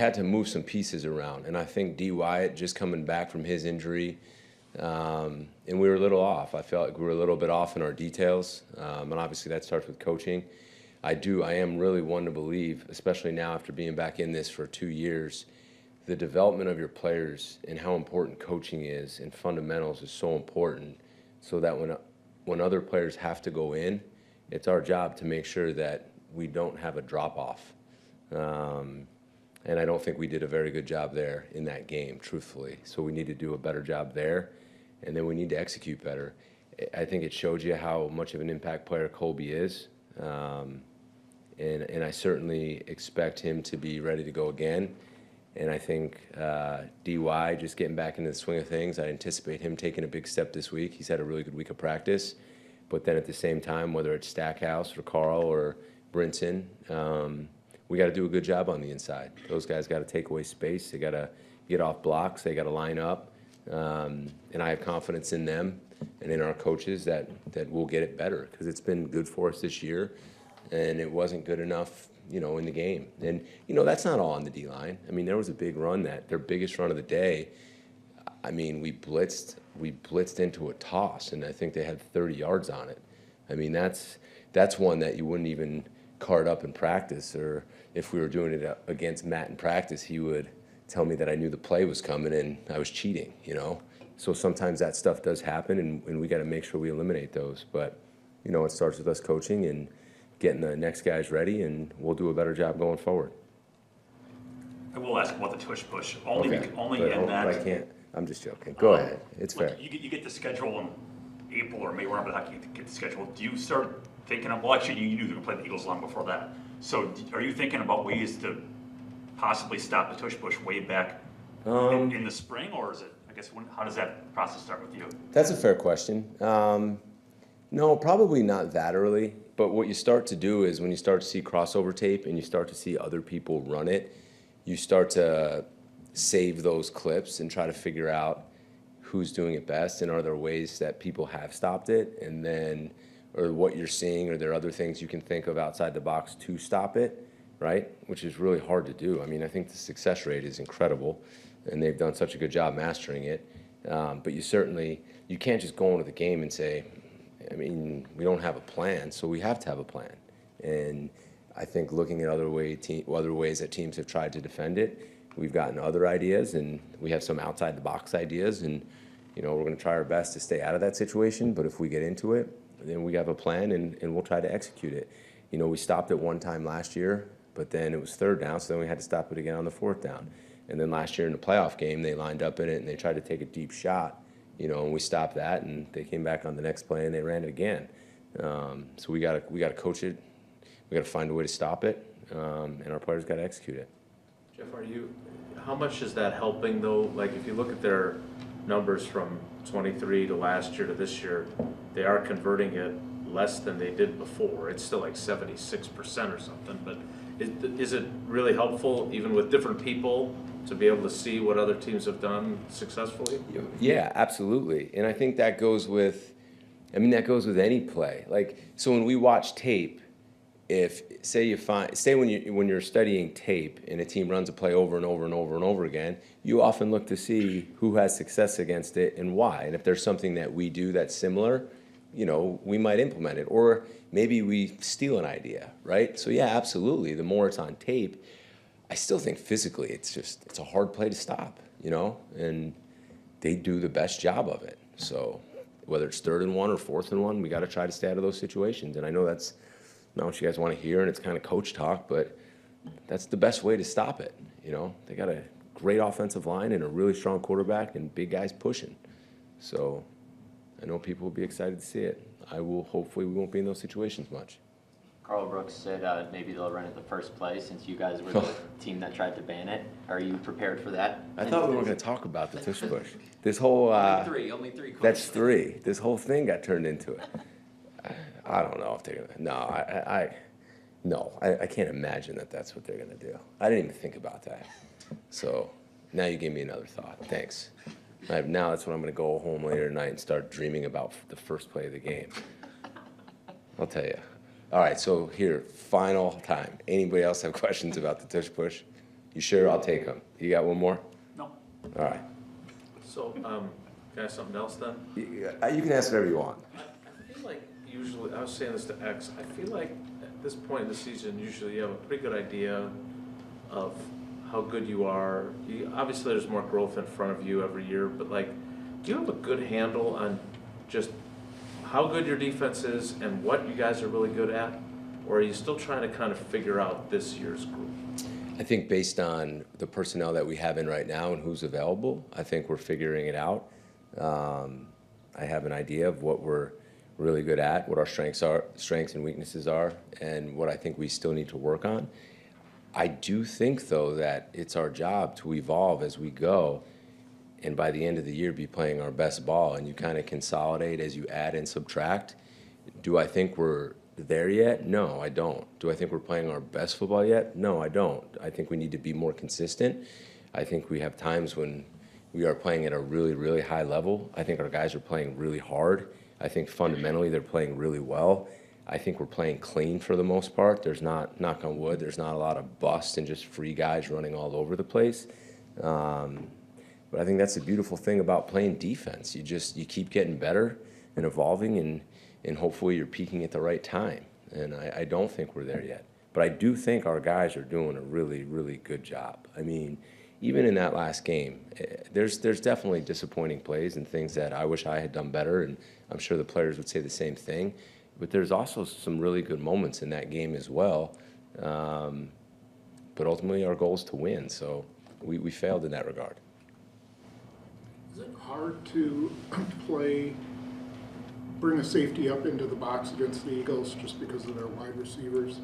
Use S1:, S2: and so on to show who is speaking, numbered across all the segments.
S1: had to move some pieces around, and I think D. Wyatt just coming back from his injury, and we were a little off. I felt like we were a little bit off in our details, and obviously that starts with coaching. I am really one to believe, especially now after being back in this for 2 years, the development of your players and how important coaching is and fundamentals is so important, so that when other players have to go in, it's our job to make sure that we don't have a drop-off. And I don't think we did a very good job there in that game, truthfully. So we need to do a better job there, and then we need to execute better. I think it showed you how much of an impact player Colby is, and I certainly expect him to be ready to go again. And I think DY just getting back into the swing of things, I anticipate him taking a big step this week. He's had a really good week of practice. But then at the same time, whether it's Stackhouse or Carl or Brinson, we got to do a good job on the inside. Those guys got to take away space. They got to get off blocks. They got to line up. And I have confidence in them and in our coaches that we'll get it better, because it's been good for us this year, and it wasn't good enough, in the game. And, that's not all on the D-line. I mean, there was a big run, their biggest run of the day. I mean, we blitzed into a toss, and I think they had 30 yards on it. I mean, that's one that you wouldn't even card up in practice, or if we were doing it against Matt in practice, he would tell me that I knew the play was coming and I was cheating, So sometimes that stuff does happen, and we got to make sure we eliminate those. But, it starts with us coaching and getting the next guys ready, and we'll do a better job going forward.
S2: I will ask about the tush push.
S1: But I can't. I'm just joking. Go ahead. It's fair.
S2: You get the schedule in April or May, wherever the heck you get the schedule. Do you start thinking of, well, actually, you knew they were going to play the Eagles long before that. So are you thinking about ways to possibly stop the tush push way back in the spring? Or is it, how does that process start with you?
S1: That's a fair question. No, probably not that early. But what you start to do is when you start to see crossover tape and you start to see other people run it, you start to save those clips and try to figure out who's doing it best, and are there ways that people have stopped it, and then, or what you're seeing, or there are other things you can think of outside the box to stop it, right? Which is really hard to do. I mean, I think the success rate is incredible, and they've done such a good job mastering it. But you can't just go into the game and say, I mean, we don't have a plan, so we have to have a plan. And I think looking at other ways that teams have tried to defend it, we've gotten other ideas, and we have some outside the box ideas, and we're going to try our best to stay out of that situation. But if we get into it, then we have a plan, and we'll try to execute it. We stopped it one time last year, but then it was third down, so then we had to stop it again on the fourth down. And then last year in the playoff game, they lined up in it and they tried to take a deep shot, and we stopped that, and they came back on the next play and they ran it again. So we got to coach it. We got to find a way to stop it, and our players got to execute it.
S3: Jeff, how much is that helping though? Like, if you look at their numbers from 23 to last year to this year, they are converting it less than they did before. It's still like 76% or something, but is it really helpful, even with different people, to be able to see what other teams have done successfully?
S1: Yeah, absolutely. And I think that goes with any play. Like, so when we watch tape, when you're studying tape and a team runs a play over and over and over and over again, you often look to see who has success against it and why. And if there's something that we do that's similar, we might implement it. Or maybe we steal an idea, right? So yeah, absolutely. The more it's on tape, I still think physically it's a hard play to stop, and they do the best job of it. So whether it's 3rd and 1 or 4th and 1, we got to try to stay out of those situations. And I know that's not what you guys want to hear, and it's kind of coach talk, but that's the best way to stop it. They got a great offensive line and a really strong quarterback and big guys pushing. So I know people will be excited to see it. Hopefully we won't be in those situations much.
S4: Carl Brooks said maybe they'll run it the first play, since you guys were the team that tried to ban it. Are you prepared for that?
S1: I thought we weren't going to talk about the tush push. This whole
S4: only three.
S1: That's 3. This whole thing got turned into it. I don't know if they're gonna. No, I can't imagine that that's what they're gonna do. I didn't even think about that. So now you gave me another thought. Thanks. Now that's when I'm gonna go home later tonight and start dreaming about the first play of the game. I'll tell you. All right. So here, final time. Anybody else have questions about the tush push? You sure? I'll take them. You got one more?
S2: No.
S1: All right.
S3: So, can I ask something else then?
S1: You can ask whatever you want.
S3: I feel like usually, I was saying this to X, I feel like at this point in the season, usually you have a pretty good idea of how good you are. Obviously, there's more growth in front of you every year, but like, do you have a good handle on just how good your defense is and what you guys are really good at? Or are you still trying to kind of figure out this year's group?
S1: I think based on the personnel that we have in right now and who's available, I think we're figuring it out. I have an idea of what we're really good at, what our strengths and weaknesses are, and what I think we still need to work on. I do think, though, that it's our job to evolve as we go, and by the end of the year be playing our best ball, and you kind of consolidate as you add and subtract. Do I think we're there yet? No, I don't. Do I think we're playing our best football yet? No, I don't. I think we need to be more consistent. I think we have times when we are playing at a really, really high level. I think our guys are playing really hard. I think fundamentally they're playing really well. I think we're playing clean for the most part. There's not, knock on wood, there's not a lot of bust and just free guys running all over the place. But I think that's the beautiful thing about playing defense. You keep getting better and evolving, and hopefully you're peaking at the right time. And I don't think we're there yet. But I do think our guys are doing a really, really good job. I mean, even in that last game, there's definitely disappointing plays and things that I wish I had done better, and I'm sure the players would say the same thing. But there's also some really good moments in that game as well. But ultimately our goal is to win, so we failed in that regard.
S5: Is it hard to bring a safety up into the box against the Eagles just because of their wide receivers?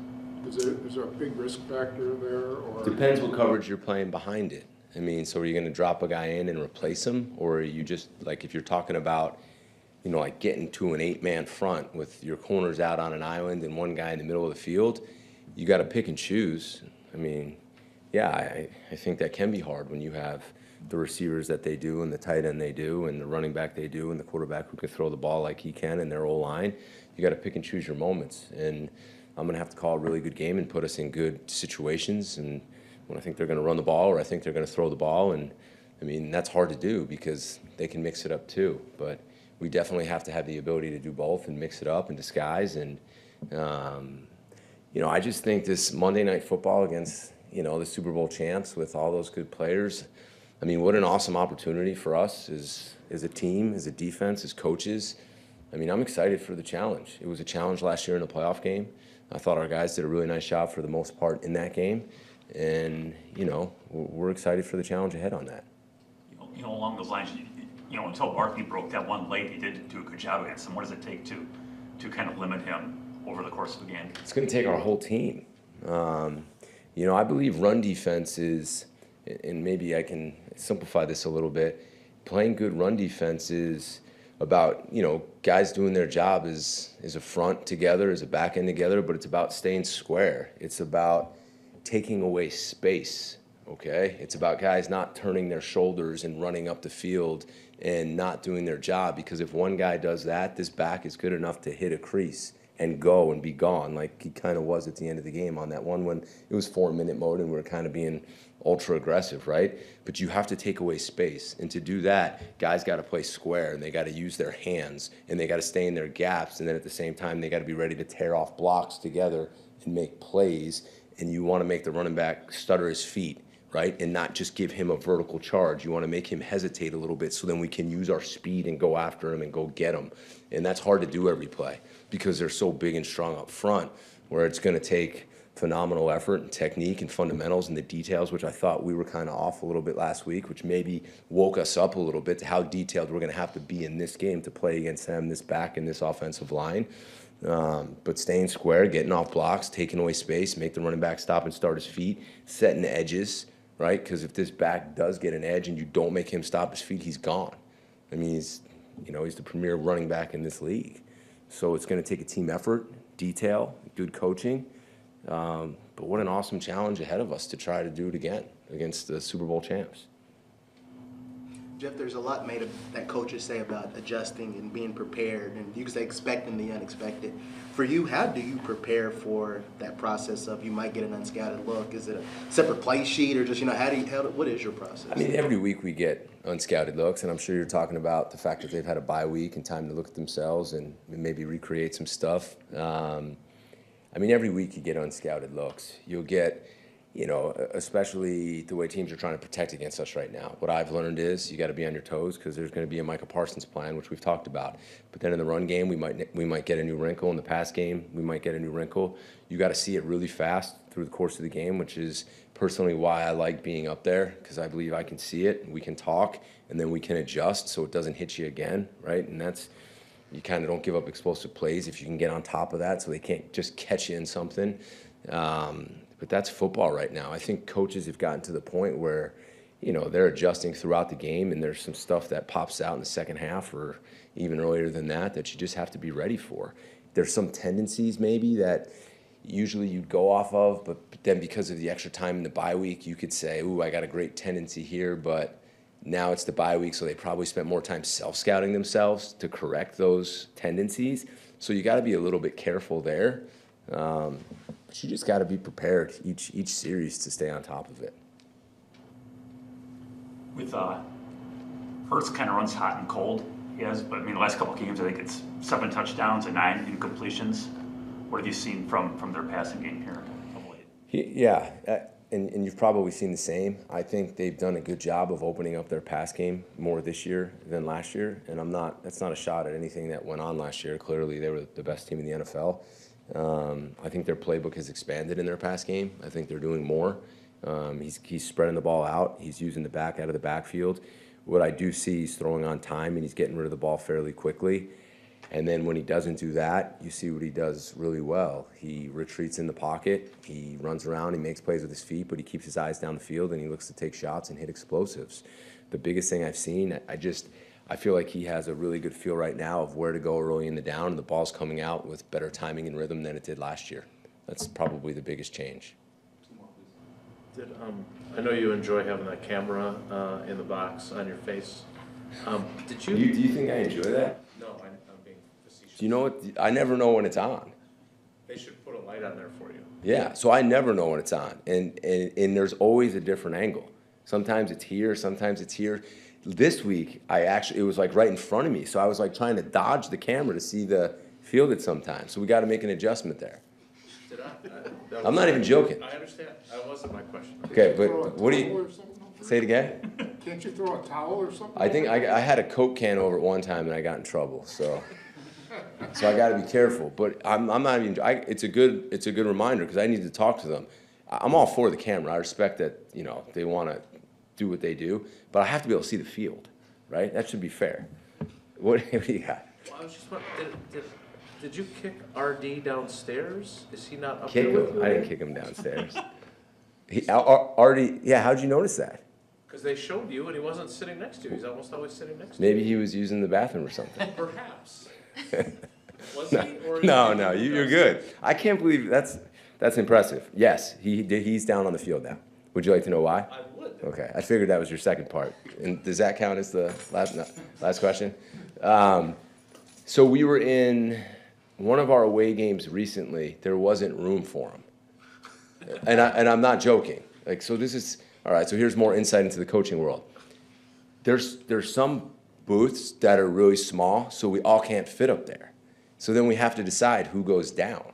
S5: Is there a big risk factor there? Or
S1: Depends what coverage you're playing behind it. I mean, so are you going to drop a guy in and replace him? Or are you just, like, if you're talking about, you know, like getting to an 8-man front with your corners out on an island and one guy in the middle of the field, you got to pick and choose. I mean, yeah, I think that can be hard when you have the receivers that they do and the tight end they do and the running back they do and the quarterback who can throw the ball like he can and their O-line. You got to pick and choose your moments. And I'm going to have to call a really good game and put us in good situations. And when I think they're going to run the ball or I think they're going to throw the ball. And, I mean, that's hard to do because they can mix it up too. But we definitely have to have the ability to do both and mix it up and disguise. And, you know, I just think this Monday Night Football against, you know, the Super Bowl champs with all those good players, I mean, what an awesome opportunity for us as a team, as a defense, as coaches. I mean, I'm excited for the challenge. It was a challenge last year in a playoff game. I thought our guys did a really nice job for the most part in that game. And, you know, we're excited for the challenge ahead on that.
S2: You know, along those lines, you know, until Barkley broke that one leg, he did do a good job against him. What does it take to kind of limit him over the course of the game?
S1: It's going to take our whole team. You know, I believe run defense is, and maybe I can simplify this a little bit, playing good run defense is about, you know, guys doing their job as a front together, as a back end together, but it's about staying square. It's about taking away space, okay? It's about guys not turning their shoulders and running up the field and not doing their job, because if one guy does that, this back is good enough to hit a crease and go and be gone, like he kind of was at the end of the game on that one when it was 4-minute mode and we were kind of being ultra aggressive, right? But you have to take away space. And to do that, guys got to play square and they got to use their hands and they got to stay in their gaps. And then at the same time, they got to be ready to tear off blocks together and make plays. And you want to make the running back stutter his feet, right? And not just give him a vertical charge. You want to make him hesitate a little bit so then we can use our speed and go after him and go get him. And that's hard to do every play because they're so big and strong up front, where it's going to take phenomenal effort and technique and fundamentals and the details, which I thought we were kind of off a little bit last week, which maybe woke us up a little bit to how detailed we're going to have to be in this game to play against them, this back and this offensive line. But staying square, getting off blocks, taking away space, make the running back stop and start his feet, setting edges, right? Because if this back does get an edge and you don't make him stop his feet, he's gone. I mean, he's the premier running back in this league. So it's going to take a team effort, detail, good coaching. But what an awesome challenge ahead of us to try to do it again against the Super Bowl champs.
S6: Jeff, there's a lot made of that coaches say about adjusting and being prepared, and you can say expecting the unexpected. For you, how do you prepare for that process of you might get an unscouted look? Is it a separate play sheet, or just what is your process?
S1: I mean, every week we get unscouted looks, and I'm sure you're talking about the fact that they've had a bye week and time to look at themselves and maybe recreate some stuff. I mean, every week you get unscouted looks. You'll get, especially the way teams are trying to protect against us right now. What I've learned is you got to be on your toes because there's going to be a Micah Parsons plan, which we've talked about. But then in the run game, we might get a new wrinkle. In the pass game, we might get a new wrinkle. You got to see it really fast through the course of the game, which is personally why I like being up there, because I believe I can see it and we can talk and then we can adjust so it doesn't hit you again, right? And that's, you kind of don't give up explosive plays if you can get on top of that so they can't just catch you in something. But that's football right now. I think coaches have gotten to the point where, they're adjusting throughout the game, and there's some stuff that pops out in the second half or even earlier than that you just have to be ready for. There's some tendencies maybe that usually you'd go off of, but then because of the extra time in the bye week, you could say, ooh, I got a great tendency here, but now it's the bye week, so they probably spent more time self-scouting themselves to correct those tendencies. So you got to be a little bit careful there. But you just got to be prepared each series to stay on top of it.
S2: With Hurts kind of runs hot and cold. He has, but I mean, the last couple of games, I think it's 7 touchdowns and 9 incompletions. What have you seen from their passing game here of late?
S1: Yeah, and you've probably seen the same. I think they've done a good job of opening up their pass game more this year than last year. And that's not a shot at anything that went on last year. Clearly, they were the best team in the NFL. I think their playbook has expanded in their pass game. I think they're doing more. He's spreading the ball out. He's using the back out of the backfield. What I do see, he's throwing on time and he's getting rid of the ball fairly quickly. And then when he doesn't do that, you see what he does really well. He retreats in the pocket. He runs around. He makes plays with his feet, but he keeps his eyes down the field and he looks to take shots and hit explosives. The biggest thing I've seen, I feel like he has a really good feel right now of where to go early in the down, and the ball's coming out with better timing and rhythm than it did last year. That's probably the biggest change.
S3: I know you enjoy having that camera in the box on your face. Did you?
S1: Do you think I enjoy that?
S3: No, I'm being facetious.
S1: Do you know what? I never know when it's on.
S3: They should put a light on there for you.
S1: Yeah, so I never know when it's on, and there's always a different angle. Sometimes it's here, sometimes it's here. This week, it was like right in front of me, so I was like trying to dodge the camera to see the field at sometimes. So we got to make an adjustment there.
S3: Did I?
S1: I'm not even joking.
S3: I understand. That wasn't my question.
S1: Okay, but what do you say it again?
S5: Can't you throw a towel or something?
S1: I think I had a Coke can over it one time and I got in trouble, so I got to be careful. But I'm not even. It's a good reminder because I need to talk to them. I'm all for the camera. I respect that they want to do what they do, but I have to be able to see the field, right? That should be fair. What do you got?
S3: Well, I was just wondering, did you kick RD downstairs? Is he not up
S1: Kick
S3: there with
S1: him?
S3: you?
S1: I didn't kick him downstairs. RD, yeah. How'd you notice that?
S3: Because they showed you, and he wasn't sitting next to you. He's almost always sitting next to
S1: Maybe he was using the bathroom or something.
S3: you. Perhaps. Was he? Or
S1: No, you're good. I can't believe that's impressive. Yes, he's down on the field now. Would you like to know why?
S3: I would.
S1: Okay, I figured that was your second part. And does that count as the last question? So we were in one of our away games recently. There wasn't room for him, and I'm not joking. So this is all right. So here's more insight into the coaching world. There's some booths that are really small, so we all can't fit up there. So then we have to decide who goes down,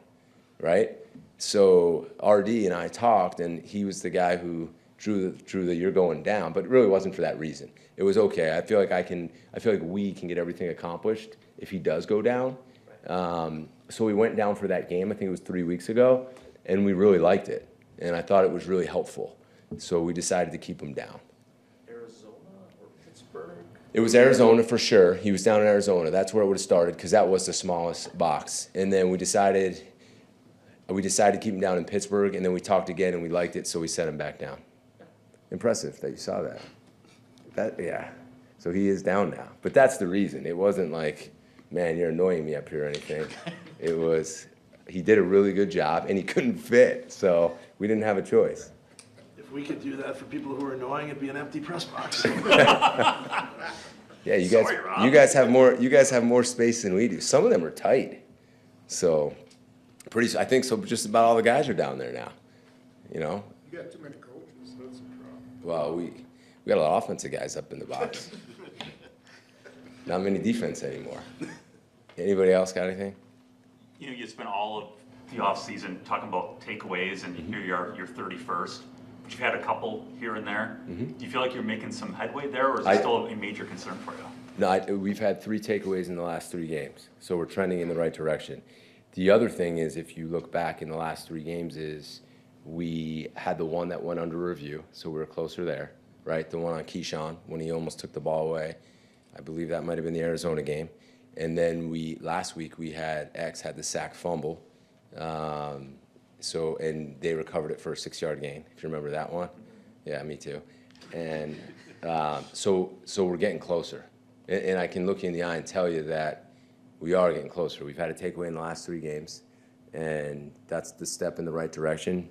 S1: right? So RD and I talked, and he was the guy who drew the you're going down, but it really wasn't for that reason. It was okay. I feel like we can get everything accomplished if he does go down. So we went down for that game. I think it was 3 weeks ago, and we really liked it, and I thought it was really helpful. So we decided to keep him down.
S3: Arizona or Pittsburgh?
S1: It was Arizona for sure. He was down in Arizona. That's where it would have started because that was the smallest box. And then we decided to keep him down in Pittsburgh, and then we talked again, and we liked it, so we set him back down. Impressive that you saw that. Yeah. So he is down now. But that's the reason. It wasn't like, man, you're annoying me up here or anything. It was, he did a really good job, and he couldn't fit, so we didn't have a choice.
S3: If
S7: we could do that for people who are annoying, it'd be an empty press box.
S1: Yeah,
S2: Sorry, Rob.
S1: you guys have more space than we do. Some of them are tight. So I think so just about all the guys are down there now. You know?
S5: You got too many coaches, that's a problem.
S1: Well, we got a lot of offensive guys up in the box. Not many defense anymore. Anybody else got anything?
S2: You know, you spent all of the offseason talking about takeaways, and here you are, you're 31st. But you've had a couple here and there. Do you feel like you're making some headway there, or is it still a major concern for you?
S1: No, we've had 3 takeaways in the last 3 games, so we're trending in the right direction. The other thing is, if you look back in the last 3 games, is we had the one that went under review, so we were closer there, right? The one on Keyshawn when he almost took the ball away. I believe that might have been the Arizona game. And then last week we had X had the sack fumble, and they recovered it for a 6-yard gain. If you remember that one, yeah, me too. And so we're getting closer, and I can look you in the eye and tell you that we are getting closer. We've had a takeaway in the last 3 games, and that's the step in the right direction.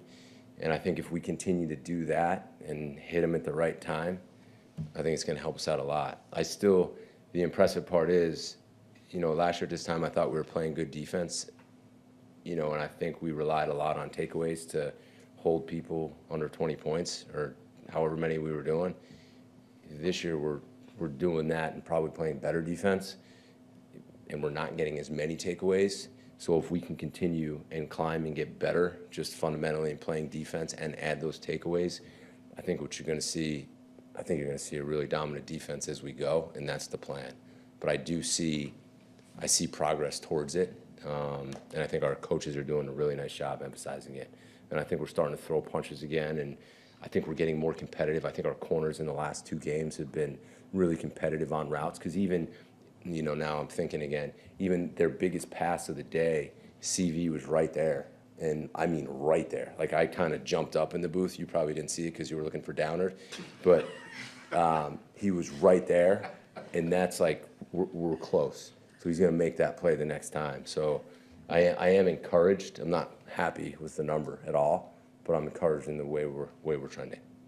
S1: And I think if we continue to do that and hit them at the right time, I think it's going to help us out a lot. The impressive part is, last year at this time I thought we were playing good defense, and I think we relied a lot on takeaways to hold people under 20 points or however many we were doing. This year we're doing that and probably playing better defense, and we're not getting as many takeaways. So if we can continue and climb and get better just fundamentally in playing defense and add those takeaways, I think you're going to see a really dominant defense as we go, and that's the plan. But I see progress towards it, and I think our coaches are doing a really nice job emphasizing it. And I think we're starting to throw punches again, and I think we're getting more competitive. I think our corners in the last 2 games have been really competitive on routes, because even, now I'm thinking again, even their biggest pass of the day, CV was right there. And I mean right there. Like, I kind of jumped up in the booth. You probably didn't see it because you were looking for downers. But he was right there, and that's like, we're close. So he's going to make that play the next time. So I am encouraged. I'm not happy with the number at all, but I'm encouraged in the way we're trending.